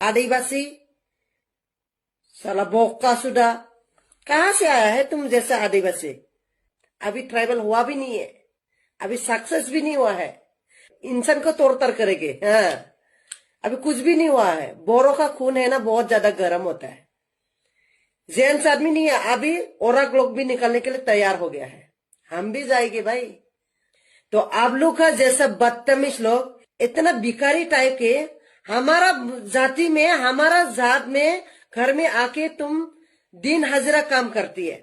आदिवासी साला बोका सुदा कहां से आया है तुम जैसा आदिवासी? अभी ट्राइबल हुआ भी नहीं है, अभी सक्सेस भी नहीं हुआ है, इंसान को तोड़ तर करेंगे। हाँ, अभी कुछ भी नहीं हुआ है। बोरों का खून है ना बहुत ज्यादा गर्म होता है। जेंट्स आदमी नहीं है, अभी औरत लोग भी निकलने के लिए तैयार हो गया है। हम भी जाएंगे भाई। तो आप लोग का जैसा बदतमीज लोग इतना भिखारी टाइप के हमारा जाति में, हमारा जात में घर में आके तुम दिन हाजिरा काम करती है,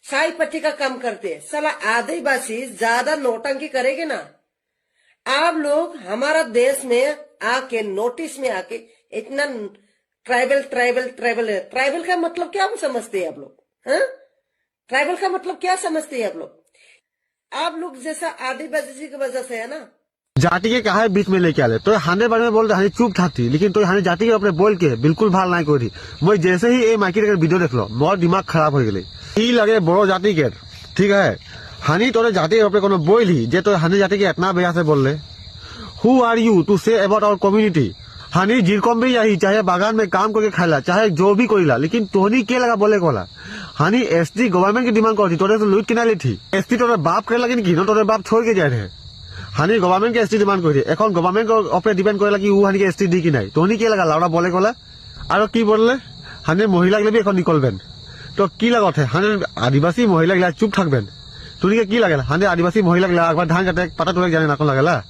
साई पट्टी का काम करते है। साला आदिवासी ज्यादा नोटंकी करेंगे ना। आप लोग हमारा देश में आके नोटिस में आके इतना ट्राइबल ट्राइबल ट्राइबल है। ट्राइबल का मतलब क्या समझते हैं आप लोग? हाँ, ट्राइबल का मतलब क्या समझते हैं आप लोग? आप लोग जैसा आदिवासी की वजह से है ना। जाति के कहा बीच में लेके आले तो हाने बारे में बोल रहे चुप था थी, लेकिन तो हाने जाति के अपने बोल के बिल्कुल भाल नहीं करी। मैं जैसे ही ये माइकी वीडियो देख लो मोर दिमाग खराब हो गई। ई लगे बड़ो जाति के ठीक है, हानि तोरे जाति के अपने कोनो बोल ही जे तो हानि जाति के इतना बेया से बोल ले। Who are you to say about our community? हानि जिरकम भी यही चाहे बागान में काम करके खाला, चाहे जो भी करीला, लेकिन तोहनी के लगा बोले कोला हानि एसटी गवर्नमेंट की डिमांड करती तोरे तो लूट किना ली थी। एसटी तोरे बाप करे लगे कि तोरे बाप छोड़ के जाए रहे। हानि गवर्नमेंट के एसटी डिमांड कर दिए, এখন गवर्नमेंट को अपने डिपेंड करे कि उ हानि के एसटी दी कि नहीं। तोहनी के लगा लाउडा बोले कोला और की बोलले हानि महिला के भी এখন निकलबेन तो की लागत है हानि आदिवासी महिला के चुप থাকবেন। तुनी की लगे हानि आदिवासी महिला के एक बार धान काटे पता तोड़े जाने ना लगेला,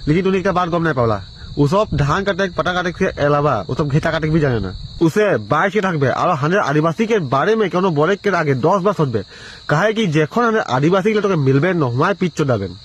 लेकिन तुनी एक बात गम नहीं पावला उ सब धान काटे पता काटे के अलावा उ सब घेता काटे भी जाने ना। उसे बाइक के থাকবে और हानि आदिवासी के बारे में कोनो बोले के आगे 10 बार सोचबे कहे कि जेखन हानि आदिवासी के तो मिलबे नहमाय पिच चोदाबेन।